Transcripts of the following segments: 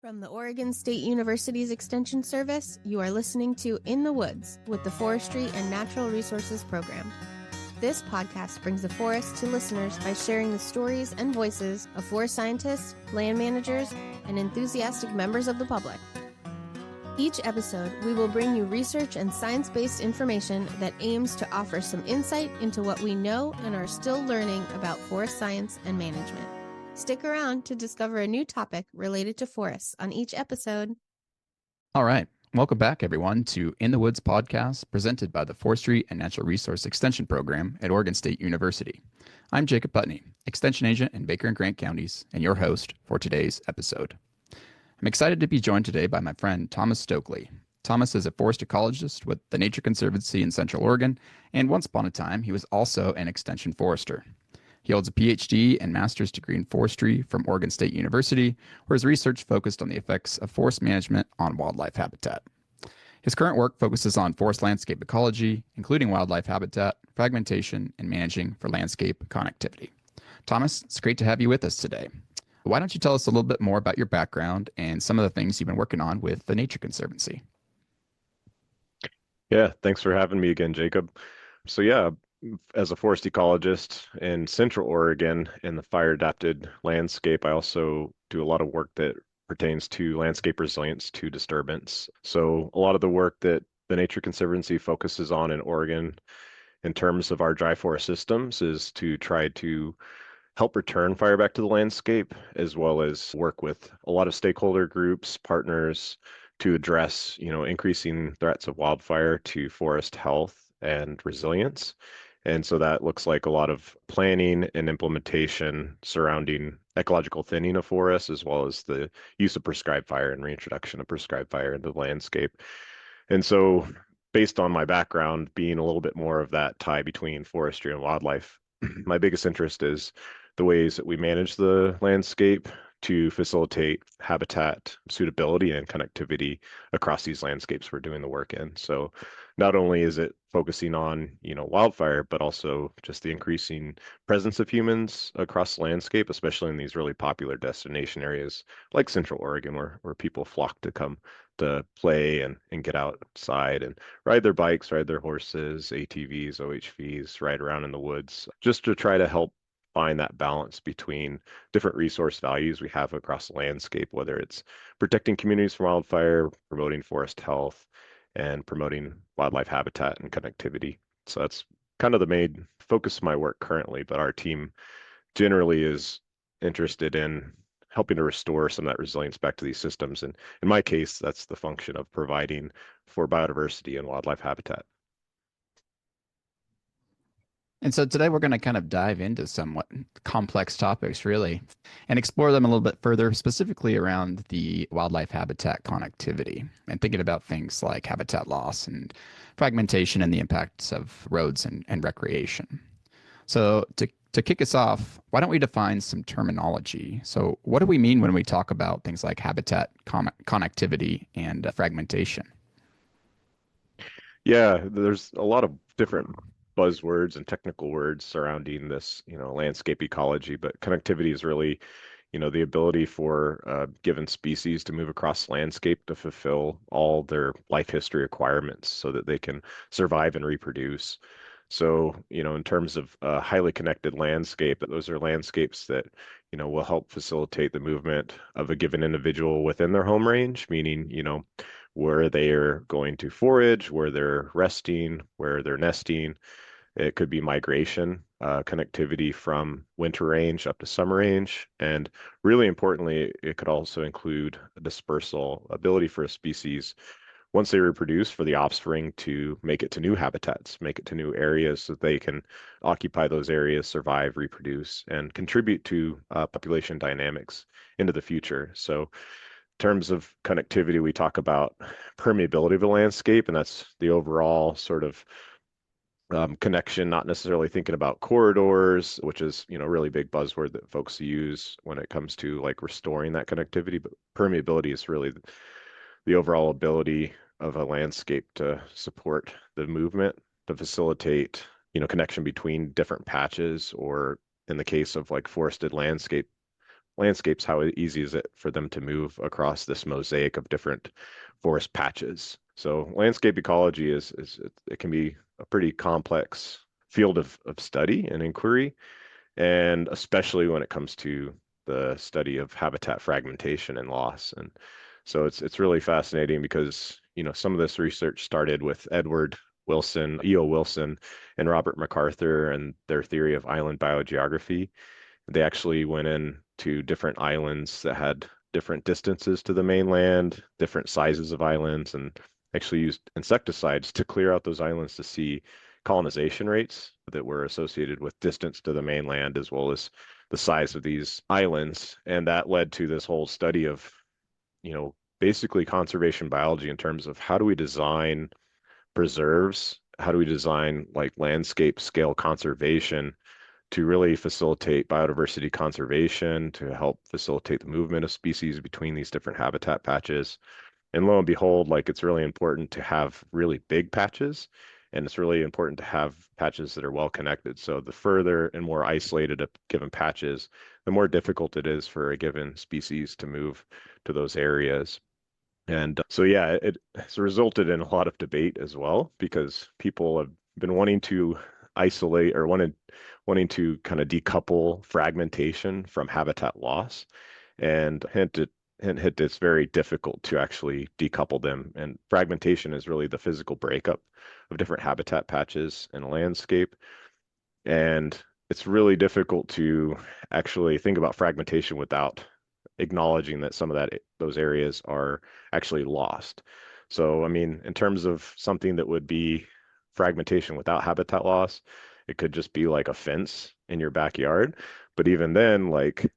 From the Oregon State University's Extension Service, you are listening to In the Woods with the Forestry and Natural Resources Program. This podcast brings the forest to listeners by sharing the stories and voices of forest scientists, land managers, and enthusiastic members of the public. Each episode, we will bring you research and science-based information that aims to offer some insight into what we know and are still learning about forest science and management. Stick around to discover a new topic related to forests on each episode. All right. Welcome back, everyone, to In the Woods podcast presented by the Forestry and Natural Resource Extension Program at Oregon State University. I'm Jacob Putney, Extension Agent in Baker and Grant counties, and your host for today's episode. I'm excited to be joined today by my friend Thomas Stokely. Thomas is a forest ecologist with the Nature Conservancy in Central Oregon, and once upon a time, he was also an extension forester. He holds a PhD and master's degree in forestry from Oregon State University, where his research focused on the effects of forest management on wildlife habitat. His current work focuses on forest landscape ecology, including wildlife habitat, fragmentation, and managing for landscape connectivity. Thomas, it's great to have you with us today. Why don't you tell us a little bit more about your background and some of the things you've been working on with the Nature Conservancy? Yeah, thanks for having me again, Jacob. As a forest ecologist in Central Oregon in the fire-adapted landscape, I also do a lot of work that pertains to landscape resilience to disturbance. So a lot of the work that the Nature Conservancy focuses on in Oregon in terms of our dry forest systems is to try to help return fire back to the landscape, as well as work with a lot of stakeholder groups, partners, to address, increasing threats of wildfire to forest health and resilience. And so that looks like a lot of planning and implementation surrounding ecological thinning of forests, as well as the use of prescribed fire and reintroduction of prescribed fire into the landscape. And so based on my background, being a little bit more of that tie between forestry and wildlife, my biggest interest is the ways that we manage the landscape to facilitate habitat suitability and connectivity across these landscapes we're doing the work in. So not only is it focusing on, wildfire, but also just the increasing presence of humans across the landscape, especially in these really popular destination areas like Central Oregon, where people flock to come to play and get outside and ride their bikes, ride their horses, ATVs, OHVs, ride around in the woods, just to try to help find that balance between different resource values we have across the landscape, whether it's protecting communities from wildfire, promoting forest health, and promoting wildlife habitat and connectivity. So that's kind of the main focus of my work currently, but our team generally is interested in helping to restore some of that resilience back to these systems. And in my case, that's the function of providing for biodiversity and wildlife habitat. And so today we're going to kind of dive into somewhat complex topics, really, and explore them a little bit further, specifically around the wildlife habitat connectivity and thinking about things like habitat loss and fragmentation and the impacts of roads and recreation. So to kick us off, why don't we define some terminology? So what do we mean when we talk about things like habitat connectivity and fragmentation? Yeah, there's a lot of different buzzwords and technical words surrounding this, landscape ecology, but connectivity is really, the ability for given species to move across the landscape to fulfill all their life history requirements so that they can survive and reproduce. So, in terms of a highly connected landscape, those are landscapes that, will help facilitate the movement of a given individual within their home range, meaning, where they are going to forage, where they're resting, where they're nesting. It could be migration, connectivity from winter range up to summer range. And really importantly, it could also include a dispersal ability for a species once they reproduce for the offspring to make it to new habitats, make it to new areas so that they can occupy those areas, survive, reproduce, and contribute to population dynamics into the future. So in terms of connectivity, we talk about permeability of the landscape, and that's the overall sort of connection, not necessarily thinking about corridors, which is, really big buzzword that folks use when it comes to like restoring that connectivity. But permeability is really the overall ability of a landscape to support the movement, to facilitate, connection between different patches, or in the case of like forested landscape, landscapes, how easy is it for them to move across this mosaic of different forest patches? So landscape ecology it can be a pretty complex field of study and inquiry, and especially when it comes to the study of habitat fragmentation and loss. And so it's really fascinating because, some of this research started with Edward Wilson, E.O. Wilson, and Robert MacArthur and their theory of island biogeography. They actually went in to different islands that had different distances to the mainland, different sizes of islands, and actually used insecticides to clear out those islands to see colonization rates that were associated with distance to the mainland as well as the size of these islands. And that led to this whole study of, basically conservation biology in terms of how do we design preserves? How do we design like landscape scale conservation to really facilitate biodiversity conservation, to help facilitate the movement of species between these different habitat patches? And lo and behold, like it's really important to have really big patches, and it's really important to have patches that are well connected. So the further and more isolated a given patch is, the more difficult it is for a given species to move to those areas. And so, yeah, it has resulted in a lot of debate as well, because people have been wanting to isolate or wanting to kind of decouple fragmentation from habitat loss. And hint, it's very difficult to actually decouple them. And fragmentation is really the physical breakup of different habitat patches in a landscape. And it's really difficult to actually think about fragmentation without acknowledging that some of those areas are actually lost. So, I mean, in terms of something that would be fragmentation without habitat loss, it could just be like a fence in your backyard. But even then, like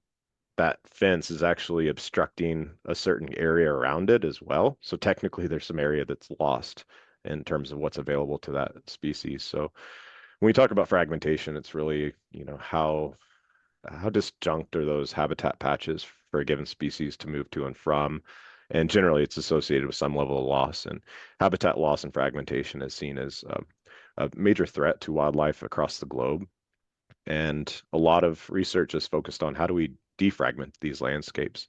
that fence is actually obstructing a certain area around it as well. So technically there's some area that's lost in terms of what's available to that species. So when we talk about fragmentation, it's really, how disjunct are those habitat patches for a given species to move to and from? And generally, it's associated with some level of loss. And habitat loss and fragmentation is seen as a major threat to wildlife across the globe. And a lot of research is focused on how do we defragment these landscapes.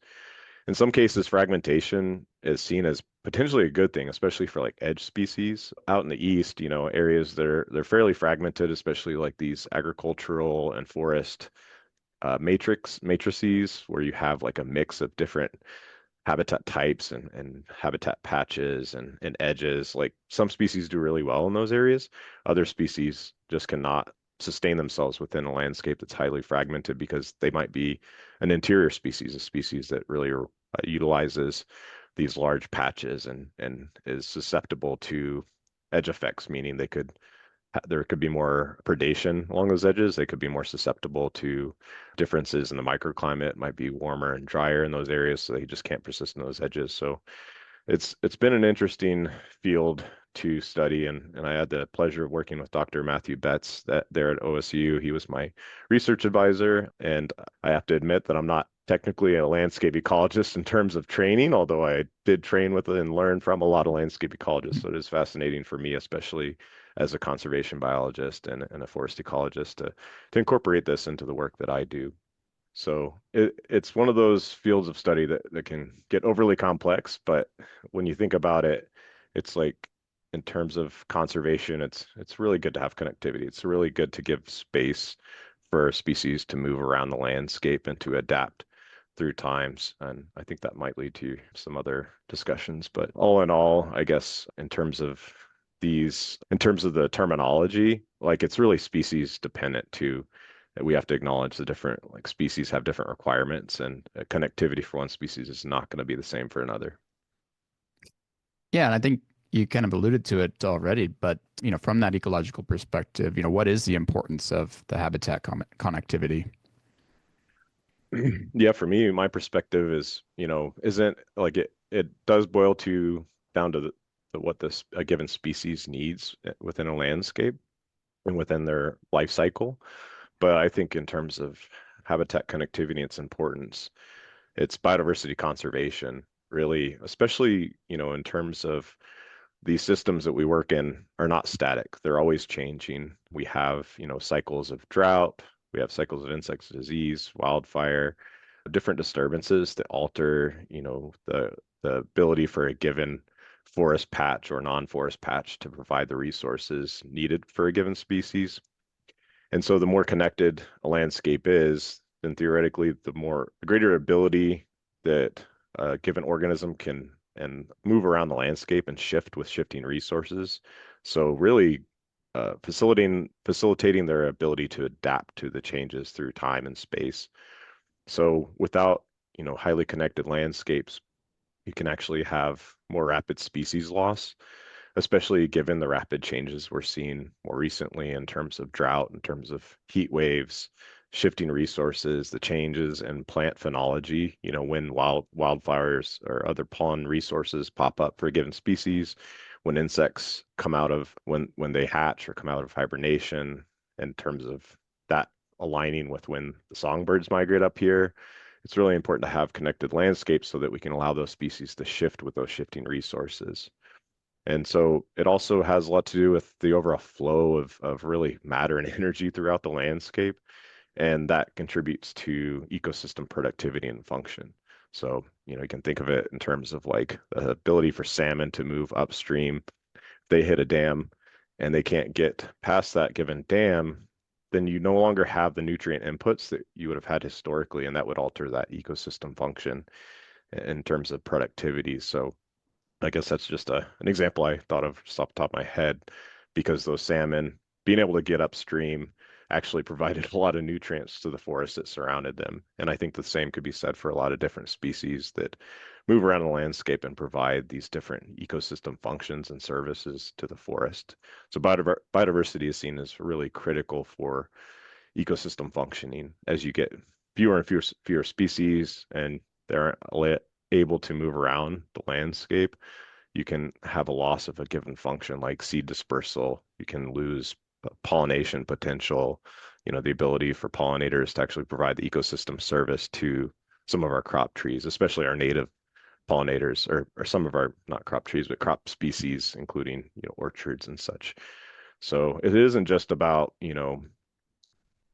In some cases, fragmentation is seen as potentially a good thing, especially for like edge species. Out in the east, areas they're fairly fragmented, especially like these agricultural and forest matrices where you have like a mix of different habitat types and habitat patches and edges. Like some species do really well in those areas. Other species just cannot sustain themselves within a landscape that's highly fragmented because they might be an interior species, a species that really utilizes these large patches and is susceptible to edge effects, meaning there could be more predation along those edges. They could be more susceptible to differences in the microclimate. It might be warmer and drier in those areas, so they just can't persist in those edges. So it's been an interesting field to study, and I had the pleasure of working with Dr. Matthew Betts there at OSU. He was my research advisor, and I have to admit that I'm not technically a landscape ecologist in terms of training, although I did train with and learn from a lot of landscape ecologists. So it is fascinating for me, especially as a conservation biologist and a forest ecologist, to incorporate this into the work that I do. So it's one of those fields of study that can get overly complex, but when you think about it, it's like in terms of conservation, it's really good to have connectivity. It's really good to give space for species to move around the landscape and to adapt through times. And I think that might lead to some other discussions. But all in all, I guess in terms of the terminology, like it's really species dependent too. That we have to acknowledge the different like species have different requirements, and connectivity for one species is not going to be the same for another. Yeah, and I think you kind of alluded to it already, but from that ecological perspective, what is the importance of the habitat connectivity? Yeah, for me, my perspective is, isn't like it does boil down to what a given species needs within a landscape and within their life cycle. But I think in terms of habitat connectivity, its importance, it's biodiversity conservation, really, especially, in terms of these systems that we work in are not static. They're always changing. We have, cycles of drought, we have cycles of insects, disease, wildfire, different disturbances that alter, the ability for a given forest patch or non-forest patch to provide the resources needed for a given species. And so the more connected a landscape is, then theoretically, the greater ability that a given organism can and move around the landscape and shift with shifting resources. So really facilitating their ability to adapt to the changes through time and space. So without, highly connected landscapes, you can actually have more rapid species loss, especially given the rapid changes we're seeing more recently in terms of drought, in terms of heat waves, shifting resources, the changes in plant phenology, when wildflowers or other pollen resources pop up for a given species, when insects come out of when they hatch or come out of hibernation, in terms of that aligning with when the songbirds migrate up here. It's really important to have connected landscapes so that we can allow those species to shift with those shifting resources. And so it also has a lot to do with the overall flow of really matter and energy throughout the landscape. And that contributes to ecosystem productivity and function. So, you can think of it in terms of like the ability for salmon to move upstream. If they hit a dam and they can't get past that given dam, then you no longer have the nutrient inputs that you would have had historically, and that would alter that ecosystem function in terms of productivity. So I guess that's just an example I thought of just off the top of my head, because those salmon being able to get upstream actually provided a lot of nutrients to the forest that surrounded them. And I think the same could be said for a lot of different species that move around the landscape and provide these different ecosystem functions and services to the forest. So biodiversity is seen as really critical for ecosystem functioning. As you get fewer and fewer species and they're able to move around the landscape, you can have a loss of a given function like seed dispersal. You can lose pollination potential, the ability for pollinators to actually provide the ecosystem service to some of our crop trees, especially our native pollinators, or some of our, not crop trees, but crop species, including, orchards and such. So it isn't just about,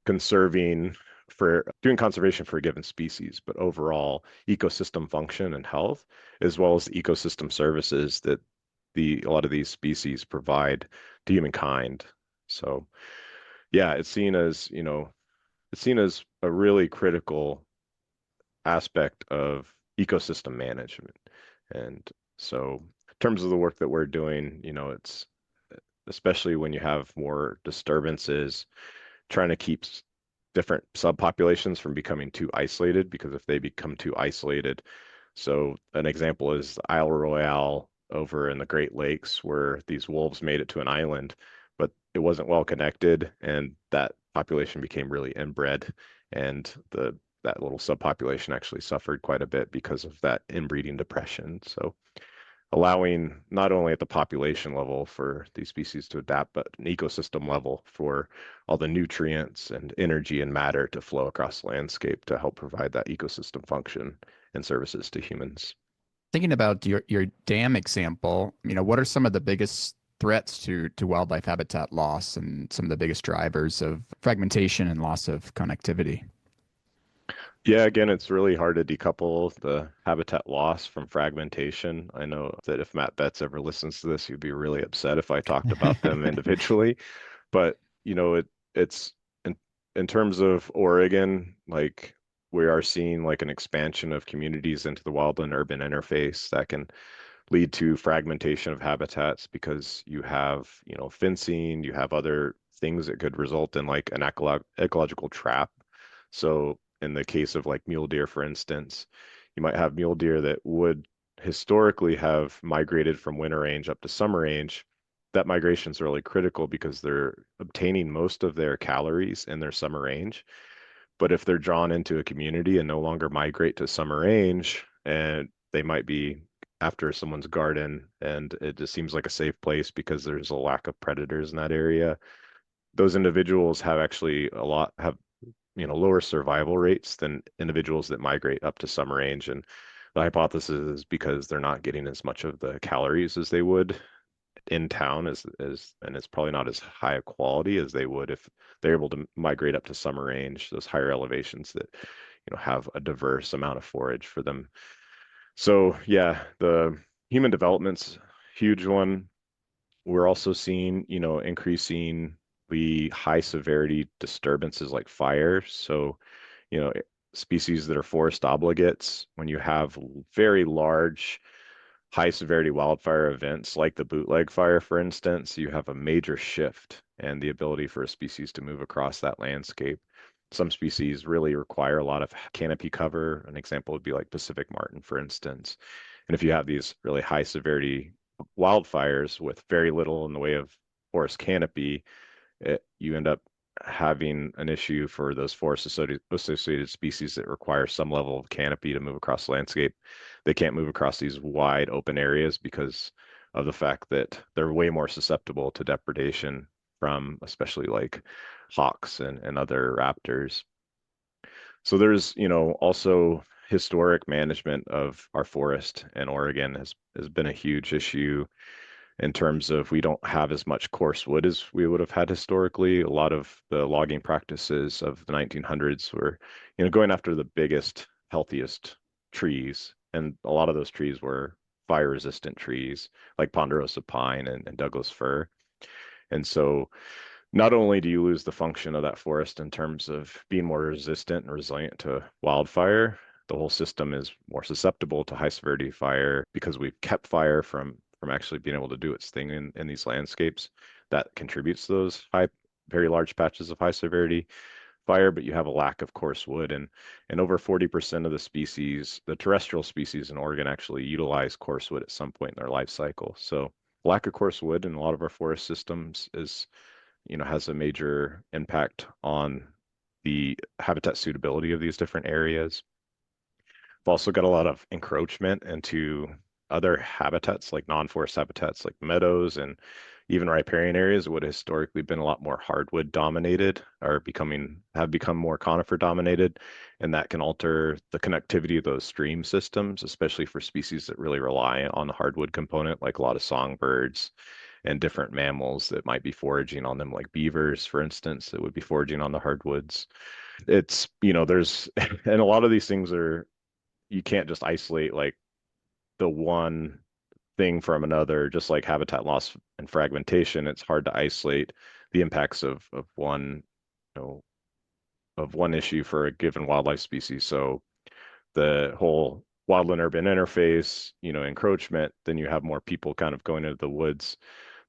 conserving for doing conservation for a given species, but overall ecosystem function and health, as well as the ecosystem services that a lot of these species provide to humankind. So yeah, it's seen as a really critical aspect of ecosystem management. And so in terms of the work that we're doing, it's especially when you have more disturbances, trying to keep different subpopulations from becoming too isolated, because if they become too isolated, so an example is the Isle Royale over in the Great Lakes, where these wolves made it to an island, but it wasn't well connected, and that population became really inbred, and that little subpopulation actually suffered quite a bit because of that inbreeding depression. So allowing not only at the population level for these species to adapt, but an ecosystem level for all the nutrients and energy and matter to flow across the landscape to help provide that ecosystem function and services to humans. Thinking about your dam example, what are some of the biggest threats to wildlife habitat loss and some of the biggest drivers of fragmentation and loss of connectivity? Yeah, again, it's really hard to decouple the habitat loss from fragmentation. I know that if Matt Betts ever listens to this, he'd be really upset if I talked about them individually. But, it's in terms of Oregon, like we are seeing like an expansion of communities into the wildland urban interface that can lead to fragmentation of habitats, because you have, fencing, you have other things that could result in like an ecological trap. So in the case of like mule deer, for instance, you might have mule deer that would historically have migrated from winter range up to summer range. That migration is really critical because they're obtaining most of their calories in their summer range. But if they're drawn into a community and no longer migrate to summer range, and they might be after someone's garden and it just seems like a safe place because there's a lack of predators in that area, those individuals have actually have lower survival rates than individuals that migrate up to summer range. And the hypothesis is because they're not getting as much of the calories as they would in town, and it's probably not as high a quality as they would if they're able to migrate up to summer range, those higher elevations that have a diverse amount of forage for them. So yeah, the human development's huge one. We're also seeing, increasing the high severity disturbances like fire. So, species that are forest obligates, when you have very large, high severity wildfire events like the bootleg fire, for instance, you have a major shift in the ability for a species to move across that landscape. Some species really require a lot of canopy cover. An example would be like Pacific martin, for instance. And if you have these really high severity wildfires with very little in the way of forest canopy, you end up having an issue for those forest associated species that require some level of canopy to move across the landscape. They can't move across these wide open areas because of the fact that they're way more susceptible to depredation from especially like hawks and other raptors. So there's, also historic management of our forest in Oregon has been a huge issue in terms of we don't have as much coarse wood as we would have had historically. A lot of the logging practices of the 1900s were, going after the biggest, healthiest trees. And a lot of those trees were fire resistant trees like ponderosa pine and Douglas fir. And so not only do you lose the function of that forest in terms of being more resistant and resilient to wildfire, the whole system is more susceptible to high severity fire because we've kept fire from actually being able to do its thing in these landscapes. That contributes to those very large patches of high severity fire, but you have a lack of coarse wood, and over 40% of the species, the terrestrial species in Oregon, actually utilize coarse wood at some point in their life cycle. So lack of coarse wood in a lot of our forest systems has a major impact on the habitat suitability of these different areas. We've also got a lot of encroachment into other habitats like non-forest habitats like meadows and even riparian areas would have historically been a lot more hardwood dominated or have become more conifer dominated, and that can alter the connectivity of those stream systems, especially for species that really rely on the hardwood component, like a lot of songbirds and different mammals that might be foraging on them, like beavers, for instance, that would be foraging on the hardwoods. It's, there's, and a lot of these things you can't just isolate like the one thing from another, just like habitat loss and fragmentation. It's hard to isolate the impacts of one, of one issue for a given wildlife species. So the whole wildland urban interface, encroachment, then you have more people kind of going into the woods.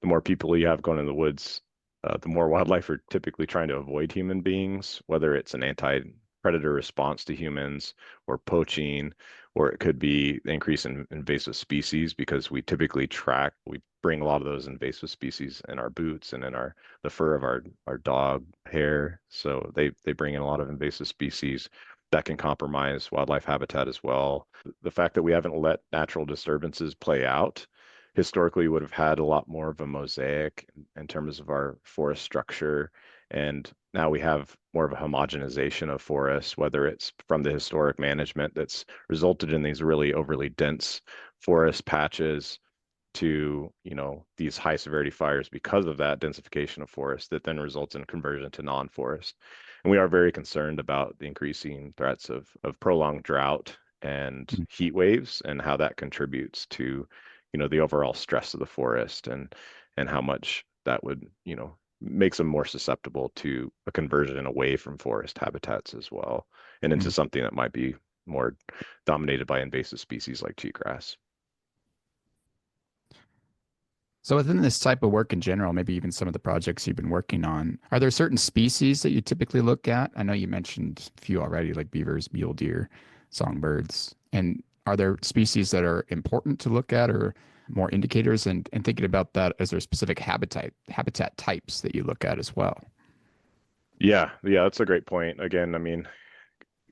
The more people you have going in the woods, the more wildlife are typically trying to avoid human beings, whether it's an anti-predator response to humans or poaching, or it could be the increase in invasive species because we bring a lot of those invasive species in our boots and in the fur of our dog hair. So they bring in a lot of invasive species that can compromise wildlife habitat as well. The fact that we haven't let natural disturbances play out historically would have had a lot more of a mosaic in terms of our forest structure. And now we have more of a homogenization of forests, whether it's from the historic management that's resulted in these really overly dense forest patches to, these high severity fires because of that densification of forest that then results in conversion to non-forest. And we are very concerned about the increasing threats of prolonged drought and heat waves and how that contributes to, the overall stress of the forest and how much that would, makes them more susceptible to a conversion away from forest habitats as well and into something that might be more dominated by invasive species like cheatgrass. So within this type of work in general, maybe even some of the projects you've been working on, are there certain species that you typically look at? I know you mentioned a few already, like beavers, mule deer, songbirds. And are there species that are important to look at or more indicators? And thinking about that, is there specific habitat types that you look at as well? Yeah, that's a great point. Again, I mean,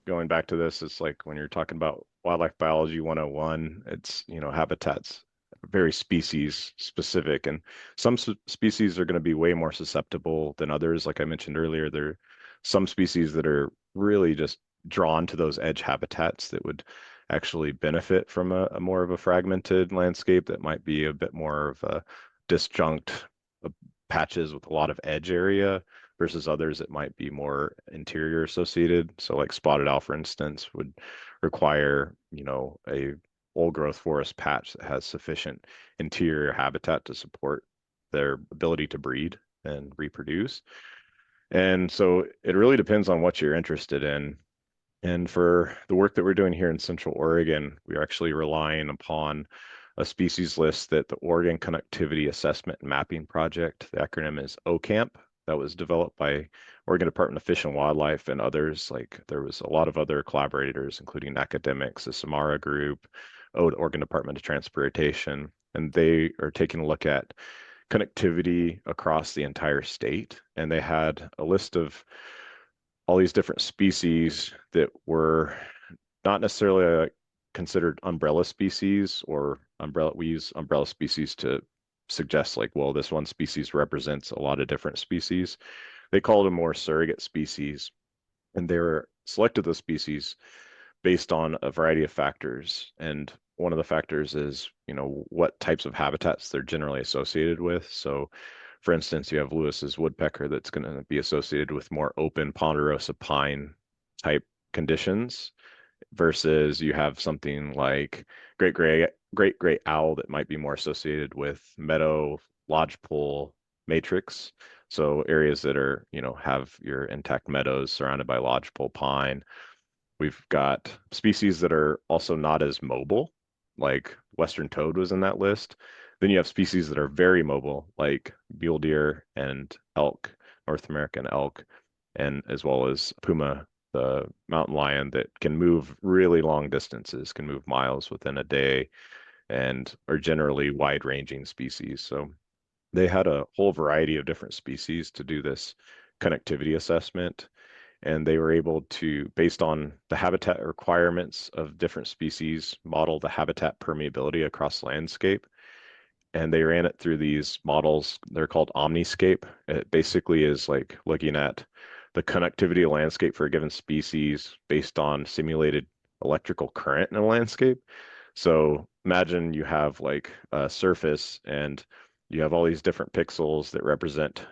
going back to this, it's like when you're talking about wildlife biology 101, it's, habitats very species specific, and some species are going to be way more susceptible than others. Like I mentioned earlier, there are some species that are really just drawn to those edge habitats that would actually benefit from a more of a fragmented landscape that might be a bit more of a disjunct patches with a lot of edge area, versus others that might be more interior associated. So like spotted owl, for instance, would require, a old growth forest patch that has sufficient interior habitat to support their ability to breed and reproduce. And so it really depends on what you're interested in. And for the work that we're doing here in Central Oregon, we're actually relying upon a species list that the Oregon Connectivity Assessment and Mapping Project, the acronym is OCAMP, that was developed by Oregon Department of Fish and Wildlife and others. Like there was a lot of other collaborators, including academics, the Samara Group, Oregon Department of Transportation, and they are taking a look at connectivity across the entire state. And they had a list of all these different species that were not necessarily considered umbrella species or umbrella. We use umbrella species to suggest like, well, this one species represents a lot of different species. They called them more surrogate species, and they were selected those species based on a variety of factors. And one of the factors is, what types of habitats they're generally associated with. So for instance, you have Lewis's woodpecker that's going to be associated with more open ponderosa pine type conditions versus you have something like great gray owl that might be more associated with meadow, lodgepole, matrix. So areas that are, have your intact meadows surrounded by lodgepole pine. We've got species that are also not as mobile, like western toad was in that list. Then you have species that are very mobile, like mule deer and elk, North American elk, and as well as puma, the mountain lion that can move really long distances, can move miles within a day, and are generally wide-ranging species. So they had a whole variety of different species to do this connectivity assessment, and they were able to, based on the habitat requirements of different species, model the habitat permeability across the landscape. And they ran it through these models. They're called Omniscape. It basically is like looking at the connectivity of landscape for a given species based on simulated electrical current in a landscape. So imagine you have like a surface and you have all these different pixels that represent,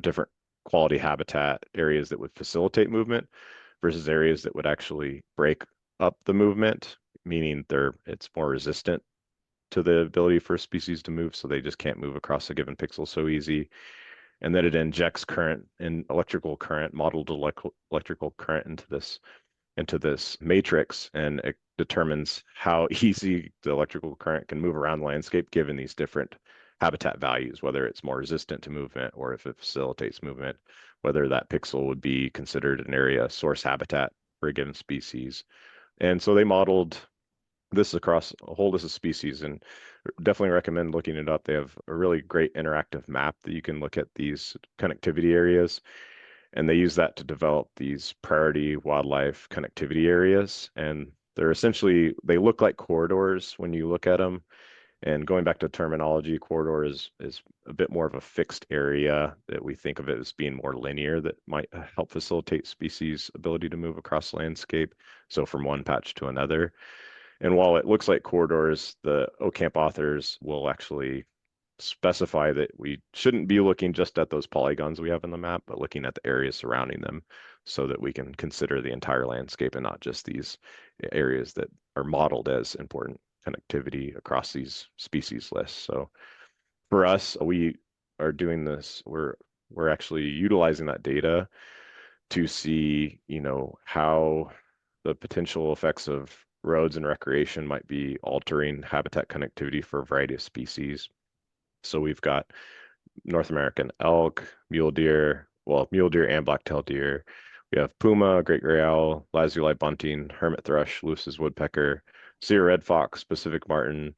different quality habitat areas that would facilitate movement versus areas that would actually break up the movement, meaning it's more resistant to the ability for species to move, so they just can't move across a given pixel so easy. And then it injects current and electrical current, modeled electrical current into this matrix, and it determines how easy the electrical current can move around the landscape given these different habitat values, whether it's more resistant to movement or if it facilitates movement, whether that pixel would be considered an area source habitat for a given species. And so they modeled this across a whole list of species, and definitely recommend looking it up. They have a really great interactive map that you can look at these connectivity areas, and they use that to develop these priority wildlife connectivity areas. And they look like corridors when you look at them. And going back to terminology, corridor is a bit more of a fixed area that we think of it as being more linear that might help facilitate species ability to move across the landscape. So from one patch to another. And while it looks like corridors, the OCamp authors will actually specify that we shouldn't be looking just at those polygons we have in the map, but looking at the areas surrounding them so that we can consider the entire landscape and not just these areas that are modeled as important connectivity across these species lists. So for us, we are doing this, we're actually utilizing that data to see, how the potential effects of roads and recreation might be altering habitat connectivity for a variety of species. So we've got North American elk, mule deer and black-tailed deer. We have puma, great gray owl, lazuli bunting, hermit thrush, Lewis's woodpecker, Sierra red fox, Pacific martin,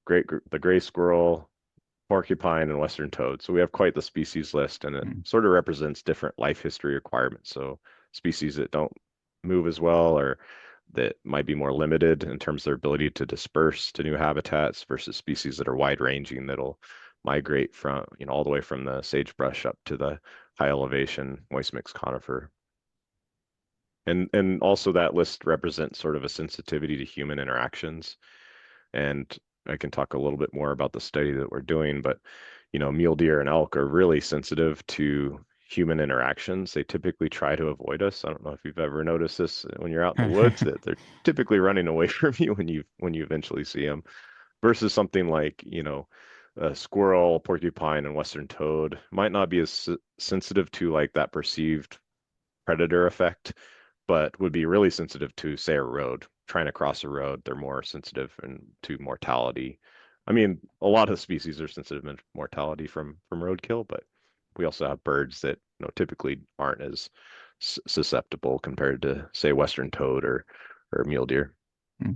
the gray squirrel, porcupine, and western toad. So we have quite the species list, and it sort of represents different life history requirements. So species that don't move as well or that might be more limited in terms of their ability to disperse to new habitats versus species that are wide ranging that'll migrate from, all the way from the sagebrush up to the high elevation moist mixed conifer. And also that list represents sort of a sensitivity to human interactions. And I can talk a little bit more about the study that we're doing, but mule deer and elk are really sensitive to human interactions. They typically try to avoid us. I don't know if you've ever noticed this when you're out in the woods, that they're typically running away from you when you eventually see them, versus something like, a squirrel, porcupine, and western toad might not be as sensitive to like that perceived predator effect, but would be really sensitive to, say, a road. Trying to cross a road, they're more sensitive and to mortality. I mean, a lot of species are sensitive to mortality from roadkill, but we also have birds that typically aren't as susceptible compared to, say, western toad or mule deer. Hmm.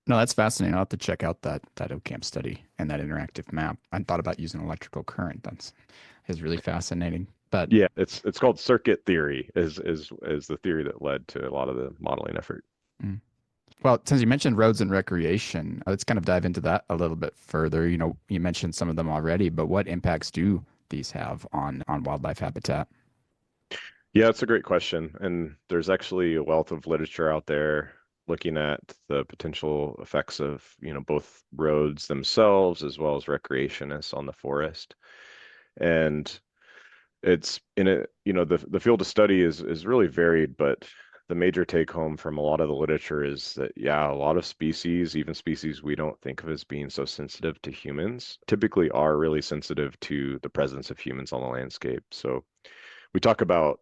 No, that's fascinating. I'll have to check out that OCamp study and that interactive map. I thought about using electrical current. That's is really fascinating. But Yeah, it's called circuit theory is the theory that led to a lot of the modeling effort. mm. Well, since you mentioned roads and recreation, let's kind of dive into that a little bit further. You mentioned some of them already, but what impacts do these have on wildlife habitat? Yeah, it's a great question. And there's actually a wealth of literature out there looking at the potential effects of, both roads themselves as well as recreationists on the forest. And it's in it, the field of study is really varied, but the major take home from a lot of the literature is that, yeah, a lot of species, even species we don't think of as being so sensitive to humans, typically are really sensitive to the presence of humans on the landscape. So we talk about,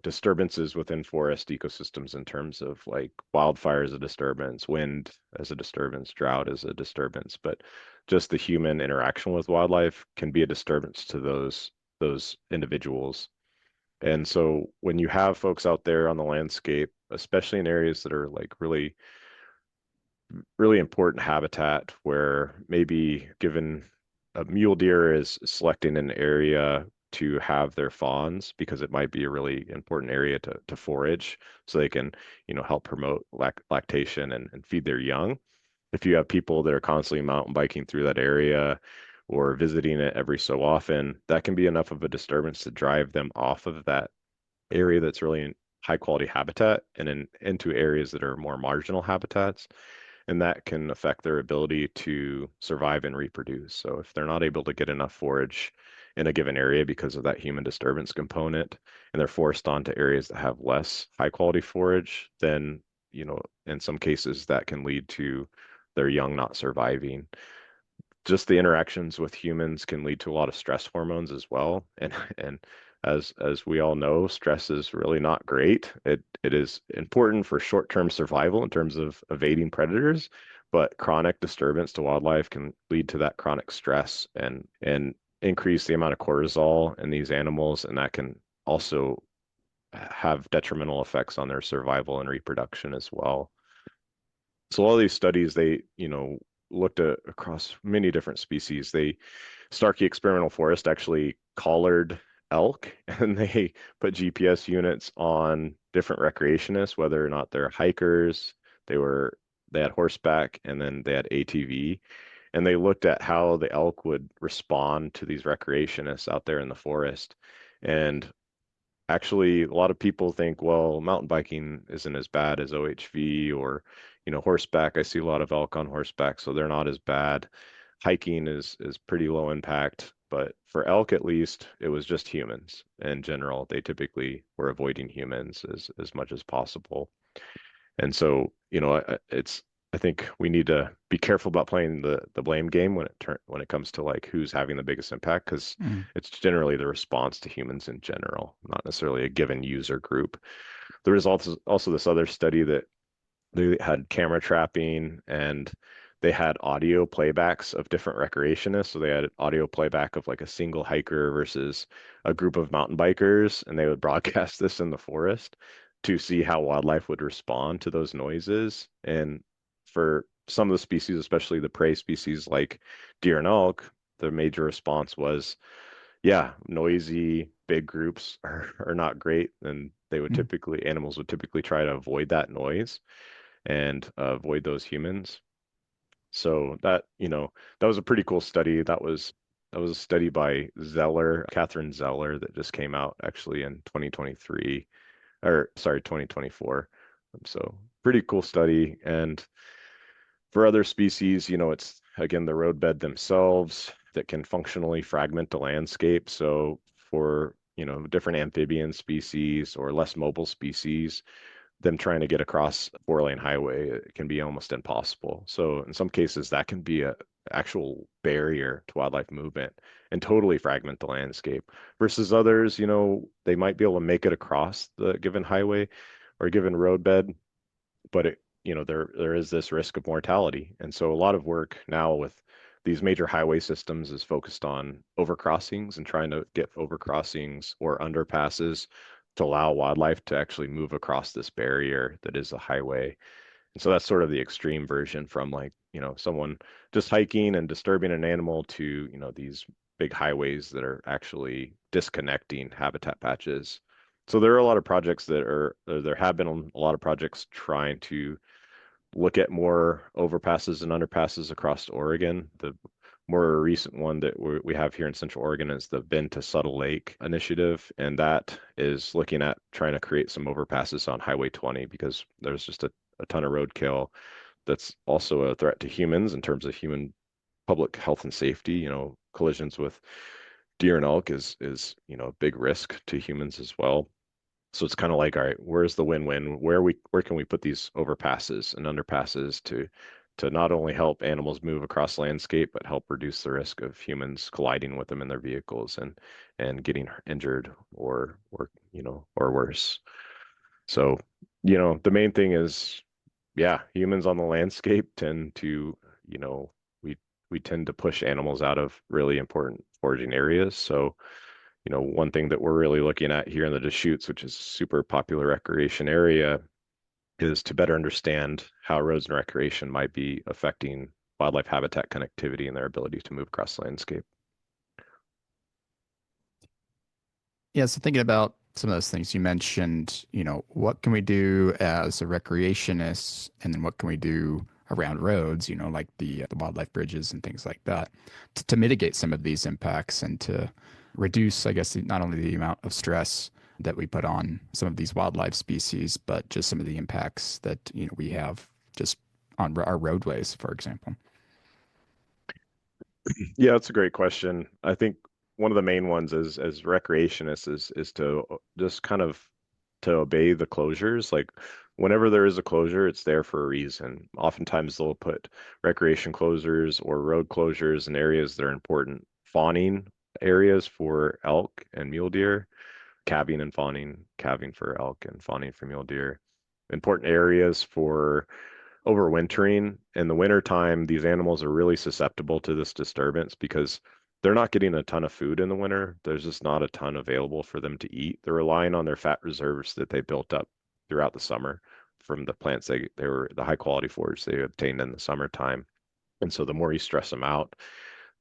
disturbances within forest ecosystems in terms of like wildfire as a disturbance, wind as a disturbance, drought as a disturbance, but just the human interaction with wildlife can be a disturbance to those individuals. And so when you have folks out there on the landscape, especially in areas that are like really really important habitat where maybe given a mule deer is selecting an area to have their fawns because it might be a really important area to forage so they can, help promote lactation and feed their young. If you have people that are constantly mountain biking through that area or visiting it every so often, that can be enough of a disturbance to drive them off of that area that's really in high quality habitat and into areas that are more marginal habitats, and that can affect their ability to survive and reproduce. So if they're not able to get enough forage in a given area because of that human disturbance component, and they're forced onto areas that have less high quality forage, then, in some cases that can lead to their young not surviving. Just the interactions with humans can lead to a lot of stress hormones as well. And as we all know, stress is really not great. It is important for short-term survival in terms of evading predators, but chronic disturbance to wildlife can lead to that chronic stress and increase the amount of cortisol in these animals, and that can also have detrimental effects on their survival and reproduction as well. So all these studies, they, looked at across many different species. They Starkey Experimental Forest actually collared elk and they put GPS units on different recreationists, whether or not they're hikers, they were they had horseback, and then they had ATV. And they looked at how the elk would respond to these recreationists out there in the forest. And actually, a lot of people think, well, mountain biking isn't as bad as OHV or, horseback. I see a lot of elk on horseback, so they're not as bad. Hiking is pretty low impact, but for elk at least, it was just humans in general. They typically were avoiding humans as much as possible. And so, I think we need to be careful about playing the blame game when it comes to like who's having the biggest impact, because Mm, it's generally the response to humans in general, not necessarily a given user group. There is also this other study that they had camera trapping and they had audio playbacks of different recreationists. So they had audio playback of like a single hiker versus a group of mountain bikers, and they would broadcast this in the forest to see how wildlife would respond to those noises. And for some of the species, especially the prey species like deer and elk, the major response was, yeah, noisy big groups are not great, and mm, animals would typically try to avoid that noise and avoid those humans. So that was a pretty cool study. That was a study by Catherine Zeller, that just came out actually in 2023, or sorry, 2024. So pretty cool study. And for other species, it's again the roadbed themselves that can functionally fragment the landscape. So for, different amphibian species or less mobile species, them trying to get across 4-lane highway, it can be almost impossible. So in some cases, that can be a actual barrier to wildlife movement and totally fragment the landscape. Versus others, they might be able to make it across the given highway or given roadbed, but there is this risk of mortality. And so a lot of work now with these major highway systems is focused on overcrossings and trying to get overcrossings or underpasses to allow wildlife to actually move across this barrier that is a highway. And so that's sort of the extreme version from, like, someone just hiking and disturbing an animal to, these big highways that are actually disconnecting habitat patches. So there are a lot of projects there have been a lot of projects trying to look at more overpasses and underpasses across Oregon. The more recent one that we have here in Central Oregon is the Bend to Subtle Lake initiative, and that is looking at trying to create some overpasses on Highway 20 because there's just a ton of roadkill that's also a threat to humans in terms of human public health and safety. Collisions with deer and elk is a big risk to humans as well. So it's kind of like, all right, where's the win-win? Where can we put these overpasses and underpasses to not only help animals move across landscape, but help reduce the risk of humans colliding with them in their vehicles and getting injured or worse. So, the main thing is, yeah, humans on the landscape tend to, we we tend to push animals out of really important foraging areas. So, one thing that we're really looking at here in the Deschutes, which is a super popular recreation area, is to better understand how roads and recreation might be affecting wildlife habitat connectivity and their ability to move across the landscape. Yeah, so thinking about some of those things you mentioned, what can we do as a recreationist, and then what can we do around roads, like the wildlife bridges and things like that, to mitigate some of these impacts and to reduce, I guess, not only the amount of stress that we put on some of these wildlife species, but just some of the impacts that we have just on our roadways, for example. Yeah, that's a great question. I think one of the main ones is as recreationists is to just kind of to obey the closures. Like whenever there is a closure, it's there for a reason. Oftentimes they'll put recreation closures or road closures in areas that are important fawning areas for elk and mule deer, calving and fawning, calving for elk and fawning for mule deer. Important areas for overwintering. In the wintertime, these animals are really susceptible to this disturbance because they're not getting a ton of food in the winter. There's just not a ton available for them to eat. They're relying on their fat reserves that they built up throughout the summer from the plants they were the high quality forage they obtained in the summertime. And so the more you stress them out,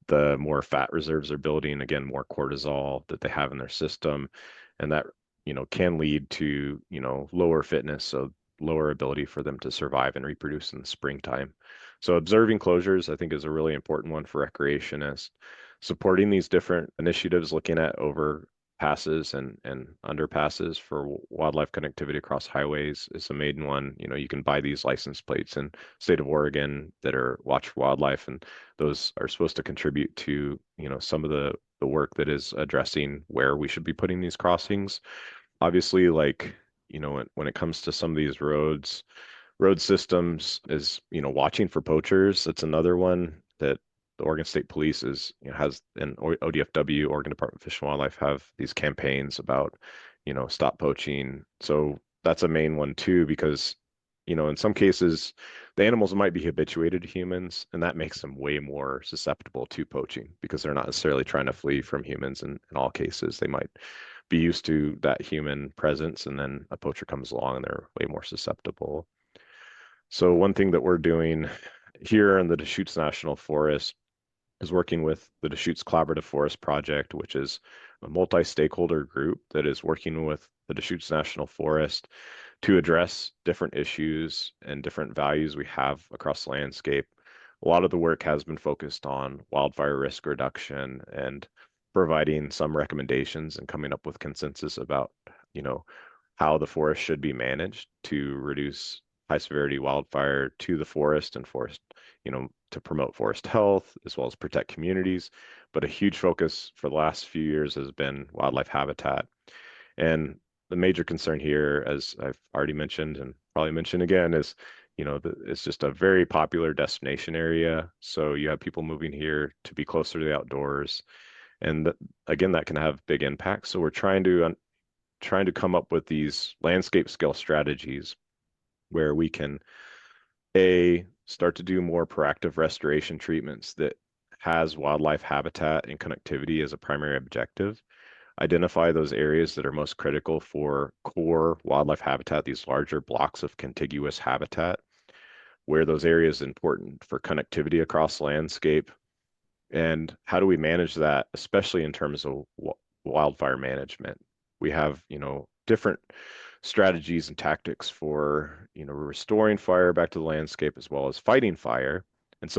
the more fat reserves are building, again, more cortisol that they have in their system. And that, can lead to, lower fitness. So lower ability for them to survive and reproduce in the springtime. So observing closures, I think, is a really important one for recreationists. Supporting these different initiatives, looking at overpasses and underpasses for wildlife connectivity across highways is a main one. You can buy these license plates in state of Oregon that are watch for wildlife, and those are supposed to contribute to, some of the work that is addressing where we should be putting these crossings. Obviously, like, when it comes to some of these road systems is, watching for poachers. That's another one that the Oregon State Police has, and ODFW, Oregon Department of Fish and Wildlife, have these campaigns about, stop poaching. So that's a main one too, because, in some cases, the animals might be habituated to humans, and that makes them way more susceptible to poaching because they're not necessarily trying to flee from humans. In all cases, they might be used to that human presence, and then a poacher comes along and they're way more susceptible. So one thing that we're doing here in the Deschutes National Forest is working with the Deschutes Collaborative Forest Project, which is a multi-stakeholder group that is working with the Deschutes National Forest to address different issues and different values we have across the landscape. A lot of the work has been focused on wildfire risk reduction and providing some recommendations and coming up with consensus about, how the forest should be managed to reduce high severity wildfire to the forest and forest, to promote forest health as well as protect communities. But a huge focus for the last few years has been wildlife habitat. And the major concern here, as I've already mentioned and probably mention again, is it's just a very popular destination area. So you have people moving here to be closer to the outdoors, and again, that can have big impacts. So we're trying to come up with these landscape scale strategies where we can start to do more proactive restoration treatments that has wildlife habitat and connectivity as a primary objective. Identify those areas that are most critical for core wildlife habitat, these larger blocks of contiguous habitat, where those areas are important for connectivity across the landscape, and how do we manage that, especially in terms of wildfire management. We have, different strategies and tactics for, restoring fire back to the landscape as well as fighting fire. And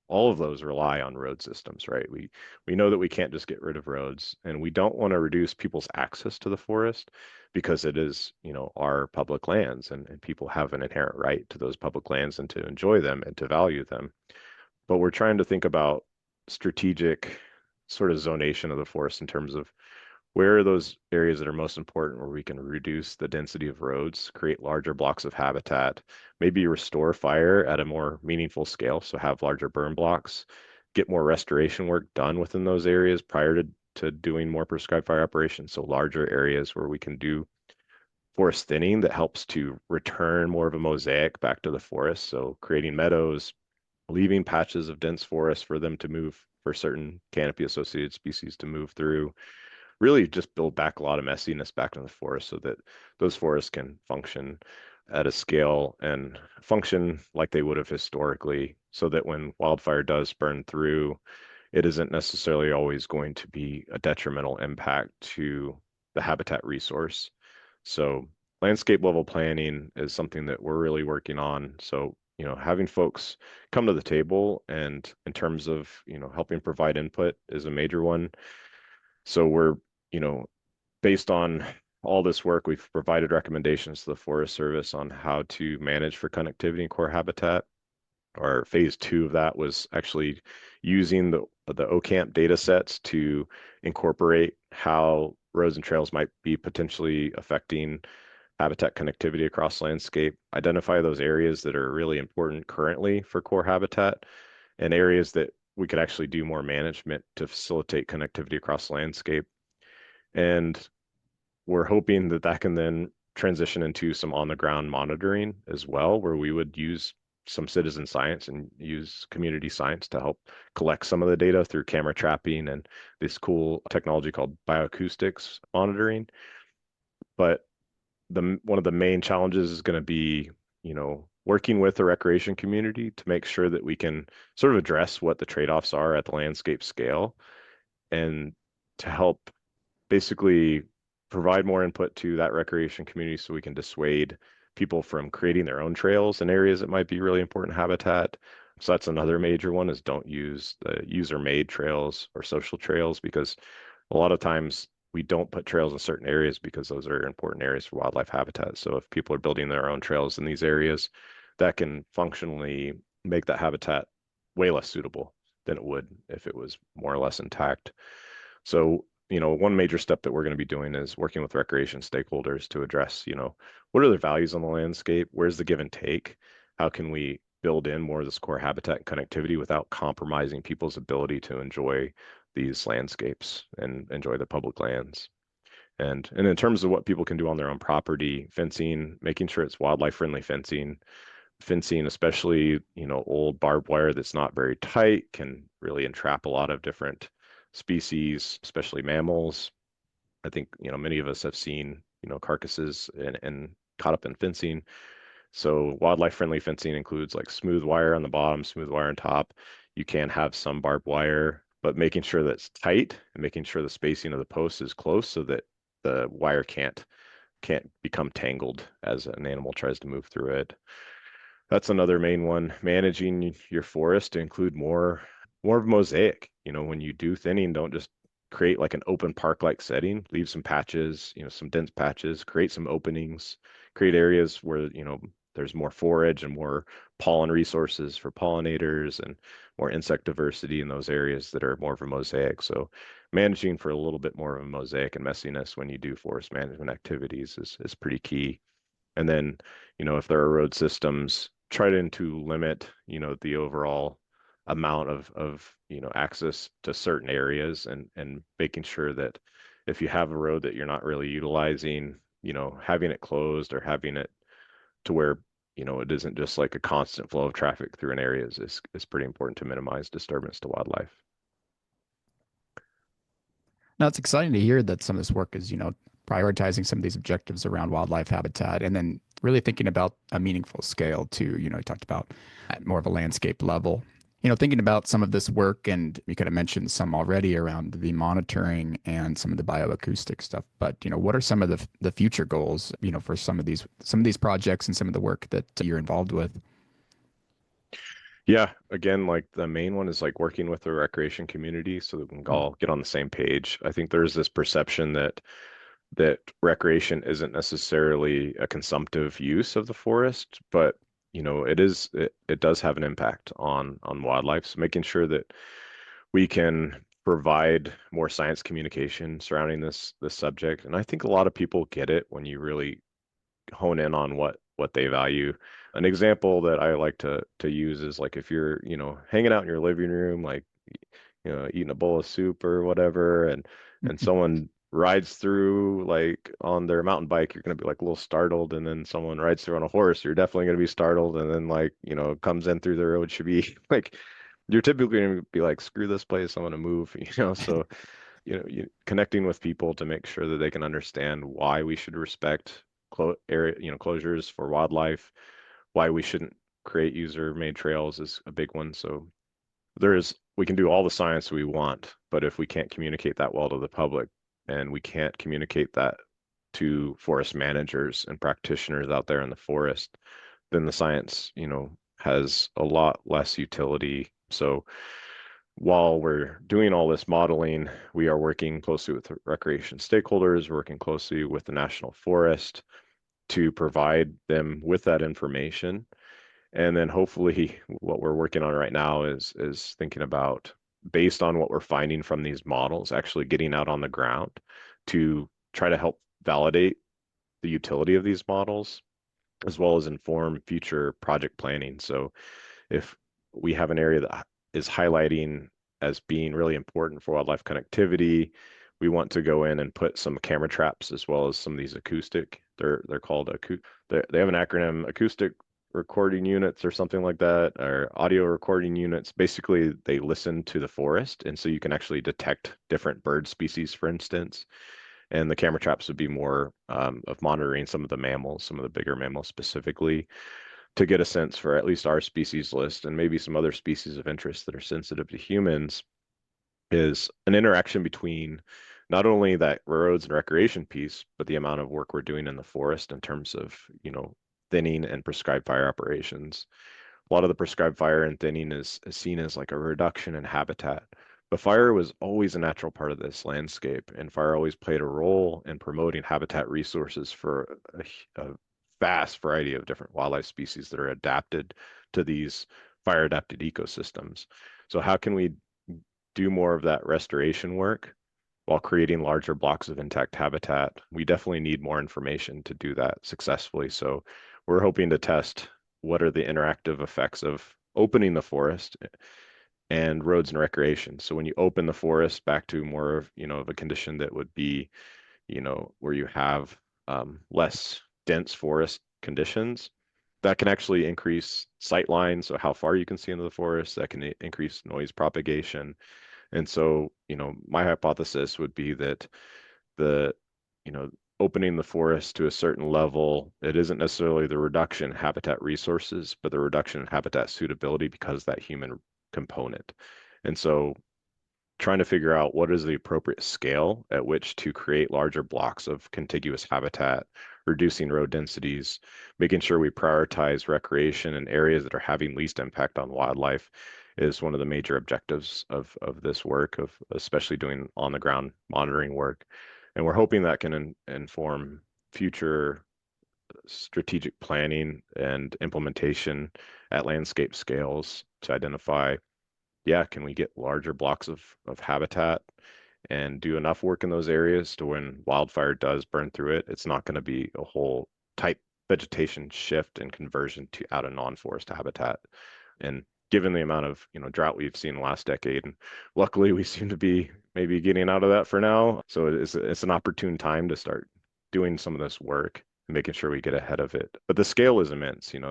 all of those rely on road systems, right? We know that we can't just get rid of roads, and we don't want to reduce people's access to the forest because it is, our public lands, and people have an inherent right to those public lands and to enjoy them and to value them. But we're trying to think about strategic sort of zonation of the forest in terms of where are those areas that are most important where we can reduce the density of roads, create larger blocks of habitat, maybe restore fire at a more meaningful scale, so have larger burn blocks, get more restoration work done within those areas prior to doing more prescribed fire operations, so larger areas where we can do forest thinning that helps to return more of a mosaic back to the forest, so creating meadows, leaving patches of dense forest for them to move, for certain canopy associated species to move through, really just build back a lot of messiness back in the forest so that those forests can function at a scale and function like they would have historically, so that when wildfire does burn through, it isn't necessarily always going to be a detrimental impact to the habitat resource. So landscape level planning is something that we're really working on. So, having folks come to the table, and in terms of, helping provide input is a major one. So we're, you know, based on all this work, we've provided recommendations to the Forest Service on how to manage for connectivity and core habitat. Our phase 2 of that was actually using the OCamp data sets to incorporate how roads and trails might be potentially affecting habitat connectivity across landscape, identify those areas that are really important currently for core habitat, and areas that we could actually do more management to facilitate connectivity across landscape. And we're hoping that that can then transition into some on-the-ground monitoring as well, where we would use some citizen science and use community science to help collect some of the data through camera trapping and this cool technology called bioacoustics monitoring. But one of the main challenges is going to be, working with the recreation community to make sure that we can sort of address what the trade-offs are at the landscape scale, and to help basically provide more input to that recreation community so we can dissuade people from creating their own trails in areas that might be really important habitat. So that's another major one, is don't use the user-made trails or social trails, because a lot of times we don't put trails in certain areas because those are important areas for wildlife habitat. So if people are building their own trails in these areas, that can functionally make that habitat way less suitable than it would if it was more or less intact. So, one major step that we're going to be doing is working with recreation stakeholders to address, what are their values on the landscape? Where's the give and take? How can we build in more of this core habitat and connectivity without compromising people's ability to enjoy these landscapes and enjoy the public lands? And in terms of what people can do on their own property, fencing, making sure it's wildlife friendly fencing, especially, old barbed wire that's not very tight, can really entrap a lot of different species, especially mammals. I think, many of us have seen, carcasses and caught up in fencing. So wildlife friendly fencing includes like smooth wire on the bottom, smooth wire on top. You can have some barbed wire, but making sure that's tight and making sure the spacing of the posts is close so that the wire can't become tangled as an animal tries to move through it. That's another main one. Managing your forest to include more of mosaic. When you do thinning, don't just create like an open park-like setting. Leave some patches, some dense patches, create some openings, create areas where, there's more forage and more pollen resources for pollinators and more insect diversity in those areas that are more of a mosaic. So managing for a little bit more of a mosaic and messiness when you do forest management activities is pretty key. And then, if there are road systems, try to limit, the overall amount of access to certain areas, and making sure that if you have a road that you're not really utilizing, having it closed or having it to where, it isn't just like a constant flow of traffic through an area is pretty important to minimize disturbance to wildlife. Now, it's exciting to hear that some of this work is, prioritizing some of these objectives around wildlife habitat and then really thinking about a meaningful scale too. You talked about at more of a landscape level. Thinking about some of this work, and you could have mentioned some already around the monitoring and some of the bioacoustic stuff. But what are some of the future goals, for some of these projects and some of the work that you're involved with? Yeah, again, like the main one is like working with the recreation community so that we can all get on the same page. I think there's this perception that recreation isn't necessarily a consumptive use of the forest, but it does have an impact on wildlife. So making sure that we can provide more science communication surrounding this subject. And I think a lot of people get it when you really hone in on what they value. An example that I like to use is like if you're, hanging out in your living room, like, eating a bowl of soup or whatever, and someone rides through like on their mountain bike, you're gonna be like a little startled, and then someone rides through on a horse, you're definitely gonna be startled, and then like, comes in through the road should be like you're typically gonna be like, screw this place, I'm gonna move, so connecting with people to make sure that they can understand why we should respect closures for wildlife, why we shouldn't create user-made trails is a big one. So we can do all the science we want, but if we can't communicate that well to the public, and we can't communicate that to forest managers and practitioners out there in the forest, then the science, has a lot less utility. So while we're doing all this modeling, we are working closely with recreation stakeholders, working closely with the National Forest to provide them with that information. And then hopefully what we're working on right now is thinking about, based on what we're finding from these models, actually getting out on the ground to try to help validate the utility of these models, as well as inform future project planning. So if we have an area that is highlighting as being really important for wildlife connectivity, we want to go in and put some camera traps as well as some of these acoustic. They're called they have an acronym, acoustic recording units or something like that, or audio recording units. Basically, they listen to the forest, and so you can actually detect different bird species, for instance. And the camera traps would be more of monitoring some of the mammals, some of the bigger mammals specifically, to get a sense for at least our species list and maybe some other species of interest that are sensitive to humans, is an interaction between not only that roads and recreation piece, but the amount of work we're doing in the forest in terms of, thinning and prescribed fire operations. A lot of the prescribed fire and thinning is seen as like a reduction in habitat. But fire was always a natural part of this landscape, and fire always played a role in promoting habitat resources for a vast variety of different wildlife species that are adapted to these fire adapted ecosystems. So how can we do more of that restoration work while creating larger blocks of intact habitat? We definitely need more information to do that successfully. So we're hoping to test what are the interactive effects of opening the forest and roads and recreation. So when you open the forest back to more of, of a condition that would be, where you have less dense forest conditions, that can actually increase sight lines, so how far you can see into the forest, that can increase noise propagation. And so, my hypothesis would be that the, opening the forest to a certain level, it isn't necessarily the reduction in habitat resources, but the reduction in habitat suitability because of that human component. And so trying to figure out what is the appropriate scale at which to create larger blocks of contiguous habitat, reducing road densities, making sure we prioritize recreation in areas that are having least impact on wildlife is one of the major objectives of this work, of especially doing on the ground monitoring work. And we're hoping that can inform future strategic planning and implementation at landscape scales to identify, yeah, can we get larger blocks of habitat and do enough work in those areas to when wildfire does burn through it, it's not going to be a whole type vegetation shift and conversion to out of non-forest habitat. And given the amount of, drought we've seen the last decade, and luckily we seem to be maybe getting out of that for now. So it's an opportune time to start doing some of this work and making sure we get ahead of it. But the scale is immense, in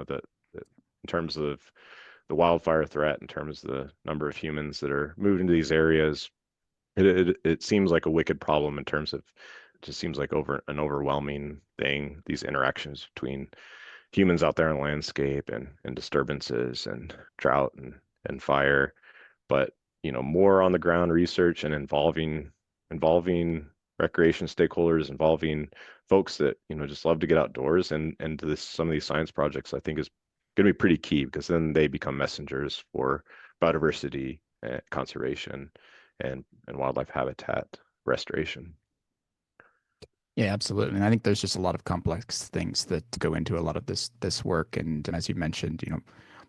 terms of the wildfire threat, in terms of the number of humans that are moved into these areas. It seems like a wicked problem in terms of it just seems like an overwhelming thing, these interactions between humans out there in the landscape and disturbances and drought and fire. But, more on the ground research and involving recreation stakeholders, involving folks that, just love to get outdoors and to some of these science projects, I think is going to be pretty key, because then they become messengers for biodiversity, conservation, and wildlife habitat restoration. Yeah, absolutely. And I think there's just a lot of complex things that go into a lot of this work. And as you mentioned,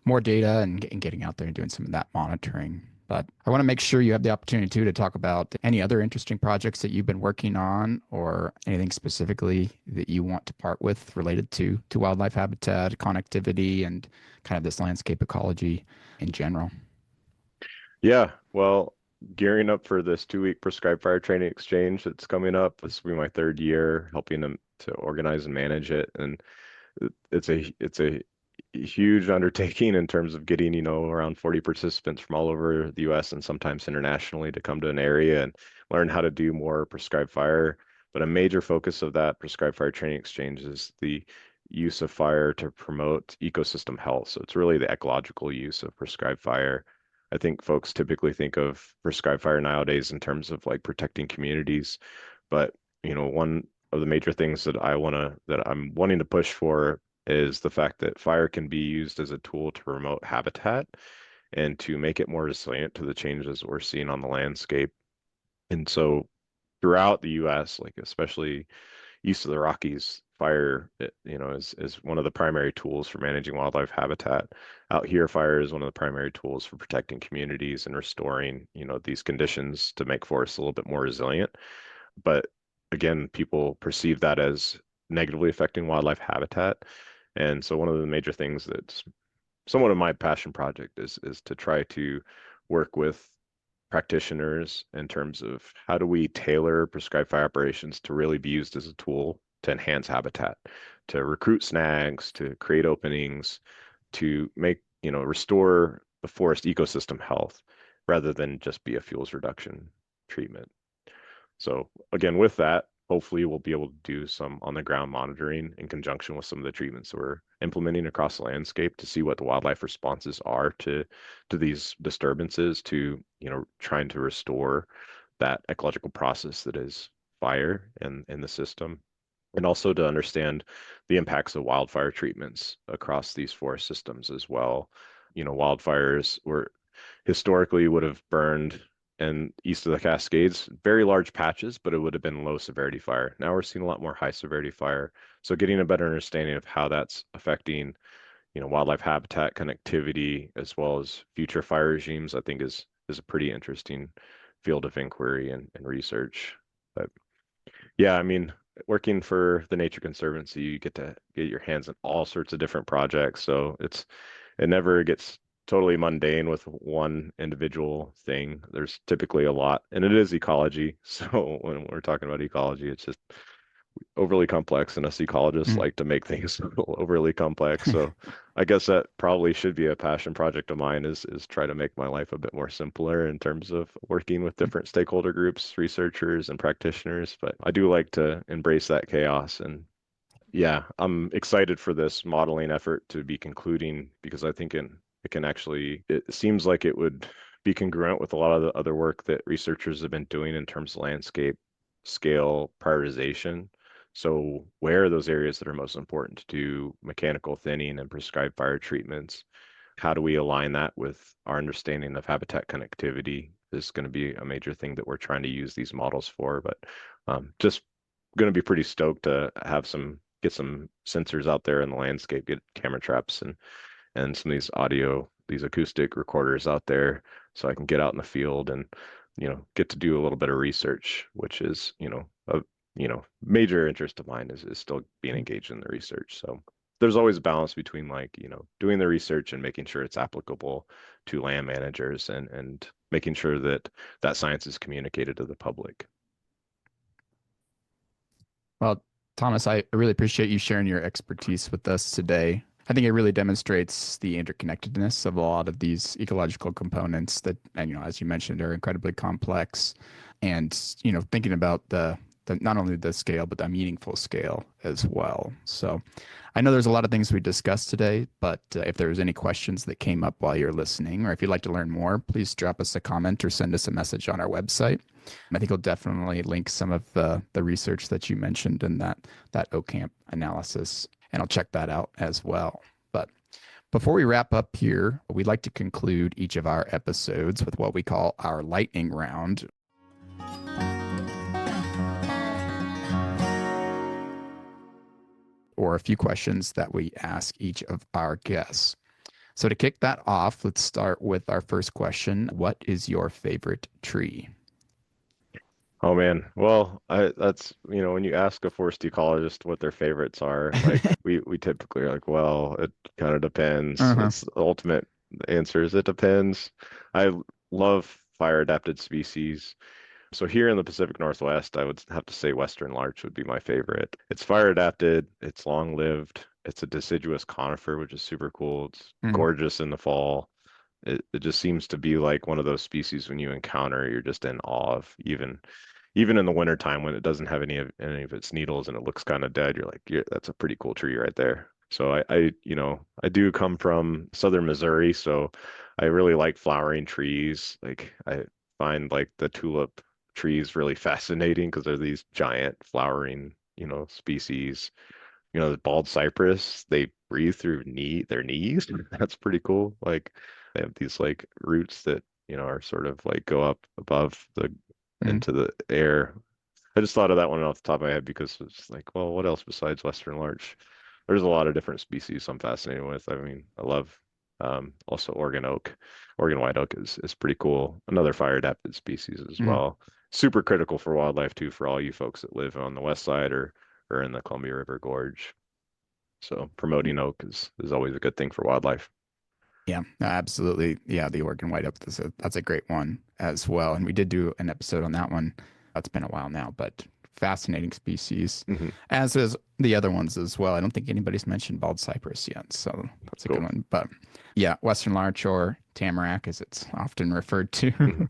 more data and getting out there and doing some of that monitoring. But I want to make sure you have the opportunity too to talk about any other interesting projects that you've been working on, or anything specifically that you want to part with related to wildlife habitat, connectivity, and kind of this landscape ecology in general. Yeah, well, gearing up for this 2-week prescribed fire training exchange that's coming up. This will be my third year helping them to organize and manage it, and it's a huge undertaking in terms of getting, around 40 participants from all over the US and sometimes internationally to come to an area and learn how to do more prescribed fire. But a major focus of that prescribed fire training exchange is the use of fire to promote ecosystem health. So it's really the ecological use of prescribed fire. I think folks typically think of prescribed fire nowadays in terms of like protecting communities, but one of the major things that I'm wanting to push for is the fact that fire can be used as a tool to promote habitat and to make it more resilient to the changes we're seeing on the landscape. And so throughout the US, like especially east of the Rockies, fire, is one of the primary tools for managing wildlife habitat. Out here, fire is one of the primary tools for protecting communities and restoring, these conditions to make forests a little bit more resilient. But again, people perceive that as negatively affecting wildlife habitat. And so one of the major things that's somewhat of my passion project is to try to work with practitioners in terms of how do we tailor prescribed fire operations to really be used as a tool to enhance habitat, to recruit snags, to create openings, to make, restore the forest ecosystem health rather than just be a fuels reduction treatment. So again, with that, hopefully we'll be able to do some on the ground monitoring in conjunction with some of the treatments we're implementing across the landscape to see what the wildlife responses are to these disturbances, to trying to restore that ecological process that is fire in the system, and also to understand the impacts of wildfire treatments across these forest systems as well. Wildfires were historically would have burned and east of the Cascades, very large patches, but it would have been low severity fire. Now we're seeing a lot more high severity fire. So getting a better understanding of how that's affecting, wildlife habitat connectivity as well as future fire regimes, I think is a pretty interesting field of inquiry and research. But yeah, I mean, working for the Nature Conservancy, you get to get your hands on all sorts of different projects. So it never gets totally mundane with one individual thing. There's typically a lot, and it is ecology. So when we're talking about ecology, it's just overly complex, and us ecologists like to make things overly complex. So I guess that probably should be a passion project of mine, is try to make my life a bit more simpler in terms of working with different stakeholder groups, researchers, and practitioners. But I do like to embrace that chaos. And yeah, I'm excited for this modeling effort to be concluding, because I think it seems like it would be congruent with a lot of the other work that researchers have been doing in terms of landscape scale prioritization. So where are those areas that are most important to do mechanical thinning and prescribed fire treatments? How do we align that with our understanding of habitat connectivity? Is going to be a major thing that we're trying to use these models for. But just going to be pretty stoked to have some get some sensors out there in the landscape, get camera traps and some of these acoustic recorders out there, so I can get out in the field and, get to do a little bit of research, which is, a major interest of mine is still being engaged in the research. So there's always a balance between like, doing the research and making sure it's applicable to land managers and making sure that that science is communicated to the public. Well, Thomas, I really appreciate you sharing your expertise with us today. I think it really demonstrates the interconnectedness of a lot of these ecological components that, and, as you mentioned, are incredibly complex. And, thinking about the not only the scale, but the meaningful scale as well. So I know there's a lot of things we discussed today, but if there's any questions that came up while you're listening, or if you'd like to learn more, please drop us a comment or send us a message on our website. I think we'll definitely link some of the research that you mentioned in that OCamp analysis, and I'll check that out as well. But before we wrap up here, we'd like to conclude each of our episodes with what we call our lightning round. Or a few questions that we ask each of our guests. So to kick that off, let's start with our first question. What is your favorite tree? Oh man. Well, that's, when you ask a forest ecologist what their favorites are, like we typically are like, well, it kind of depends. It's the ultimate answer is it depends. I love fire adapted species. So here in the Pacific Northwest, I would have to say Western larch would be my favorite. It's fire adapted, it's long lived, it's a deciduous conifer, which is super cool. It's gorgeous in the fall. It just seems to be like one of those species when you encounter, you're just in awe of, even in the wintertime when it doesn't have any of its needles and it looks kind of dead, you're like, yeah, that's a pretty cool tree right there. So I do come from southern Missouri, so I really like flowering trees. Like I find like the tulip trees really fascinating because they're these giant flowering, species. The bald cypress, they breathe through their knees. That's pretty cool. Like they have these like roots that, are sort of like go up above the into the air. I just thought of that one off the top of my head because it's like, well, what else besides Western larch? There's a lot of different species I'm fascinated with. I mean, I love also Oregon oak. Oregon white oak is pretty cool. Another fire adapted species as well. Super critical for wildlife too, for all you folks that live on the west side or in the Columbia River Gorge. So promoting oak is always a good thing for wildlife. Yeah, absolutely. Yeah, the Oregon white oak, that's a great one as well. And we did do an episode on that one. That's been a while now, but fascinating species, as is the other ones as well. I don't think anybody's mentioned bald cypress yet, so that's a good one. But yeah, Western larch or tamarack, as it's often referred to,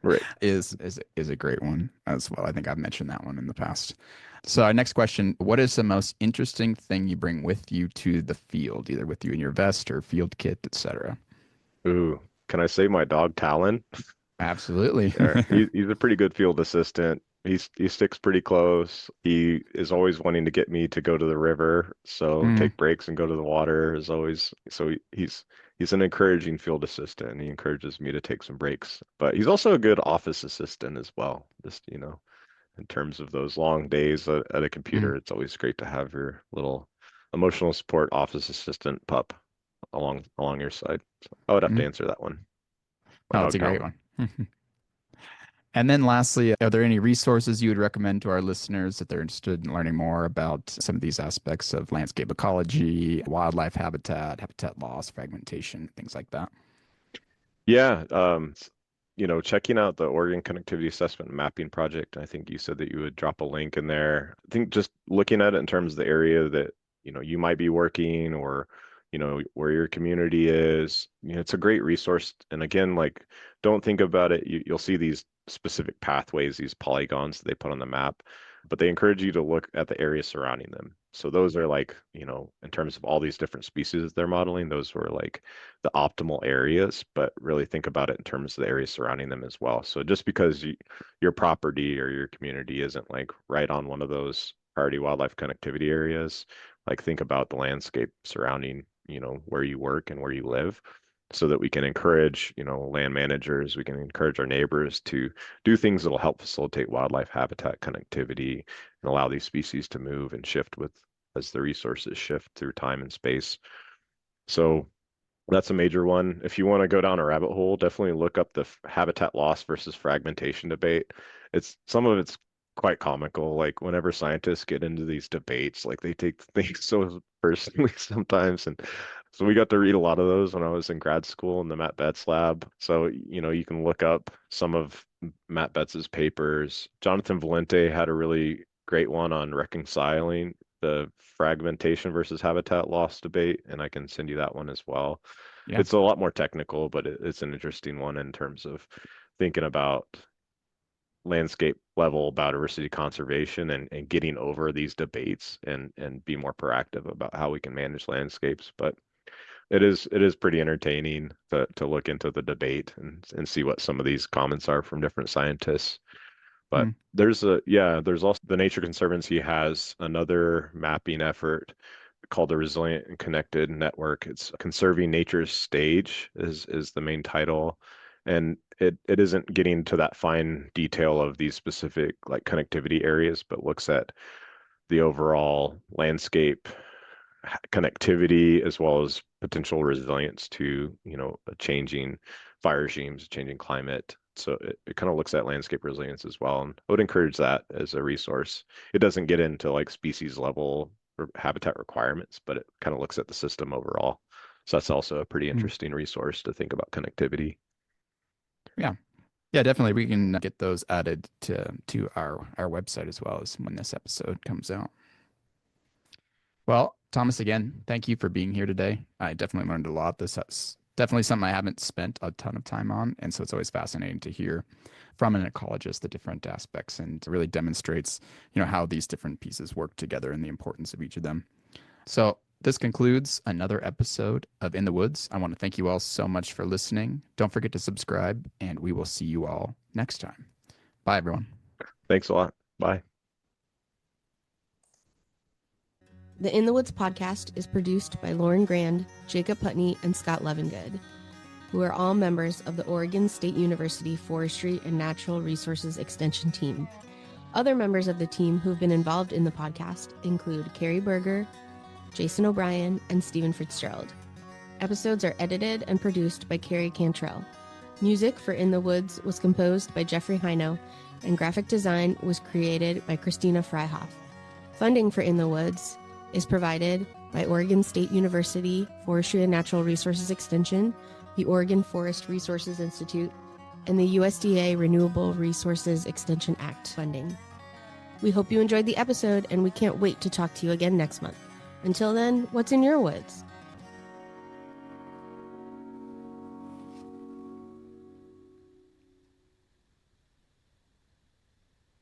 Right. is a great one as well. I think I've mentioned that one in the past. So our next question, what is the most interesting thing you bring with you to the field, either with you in your vest or field kit, etc.? Ooh, can I say my dog Talon? Absolutely. He's a pretty good field assistant. He sticks pretty close. He is always wanting to get me to go to the river, so take breaks and go to the water is always. So he's an encouraging field assistant, and he encourages me to take some breaks. But he's also a good office assistant as well. Just, in terms of those long days at a computer, it's always great to have your little emotional support office assistant pup along your side. So I would have to answer that one. Oh, that's a great one. And then lastly, are there any resources you would recommend to our listeners if they're interested in learning more about some of these aspects of landscape ecology, wildlife habitat loss, fragmentation, things like that? Yeah, checking out the Oregon Connectivity Assessment and Mapping Project. I think you said that you would drop a link in there. I think just looking at it in terms of the area that, you might be working or, where your community is, it's a great resource. And again, like, don't think about it. You'll see these specific pathways, these polygons that they put on the map, but they encourage you to look at the area surrounding them. So those are like, in terms of all these different species they're modeling, those were like the optimal areas, but really think about it in terms of the area surrounding them as well. So just because your property or your community isn't like right on one of those priority wildlife connectivity areas, like think about the landscape surrounding, where you work and where you live. so that we can encourage, land managers, we can encourage our neighbors to do things that'll help facilitate wildlife habitat connectivity and allow these species to move and shift as the resources shift through time and space. So that's a major one. If you want to go down a rabbit hole, definitely look up the habitat loss versus fragmentation debate. Some of it's quite comical. Like whenever scientists get into these debates, like they take things so personally sometimes. And so we got to read a lot of those when I was in grad school in the Matt Betts lab. So, you can look up some of Matt Betts's papers. Jonathan Valente had a really great one on reconciling the fragmentation versus habitat loss debate, and I can send you that one as well. Yeah. It's a lot more technical, but it's an interesting one in terms of thinking about landscape level biodiversity conservation and getting over these debates and be more proactive about how we can manage landscapes. But it is pretty entertaining to look into the debate and see what some of these comments are from different scientists. But there's also the Nature Conservancy has another mapping effort called the Resilient and Connected Network. It's Conserving Nature's Stage is the main title. And it isn't getting to that fine detail of these specific like connectivity areas, but looks at the overall landscape connectivity as well as potential resilience to, changing fire regimes, changing climate. So it kind of looks at landscape resilience as well. And I would encourage that as a resource. It doesn't get into like species level or habitat requirements, but it kind of looks at the system overall. So that's also a pretty interesting resource to think about connectivity. Yeah. Yeah, definitely. We can get those added to our website as well as when this episode comes out. Well, Thomas, again, thank you for being here today. I definitely learned a lot. This is definitely something I haven't spent a ton of time on. And so it's always fascinating to hear from an ecologist the different aspects, and it really demonstrates, how these different pieces work together and the importance of each of them. So this concludes another episode of In the Woods. I want to thank you all so much for listening. Don't forget to subscribe, and we will see you all next time. Bye, everyone. Thanks a lot. Bye. The In the Woods podcast is produced by Lauren Grand, Jacob Putney, and Scott Levengood, who are all members of the Oregon State University Forestry and Natural Resources Extension team. Other members of the team who've been involved in the podcast include Carrie Berger, Jason O'Brien, and Stephen Fitzgerald. Episodes are edited and produced by Carrie Cantrell. Music for In the Woods was composed by Jeffrey Heino, and graphic design was created by Christina Freihoff. Funding for In the Woods is provided by Oregon State University Forestry and Natural Resources Extension, the Oregon Forest Resources Institute, and the USDA Renewable Resources Extension Act funding. We hope you enjoyed the episode, and we can't wait to talk to you again next month. Until then, what's in your woods?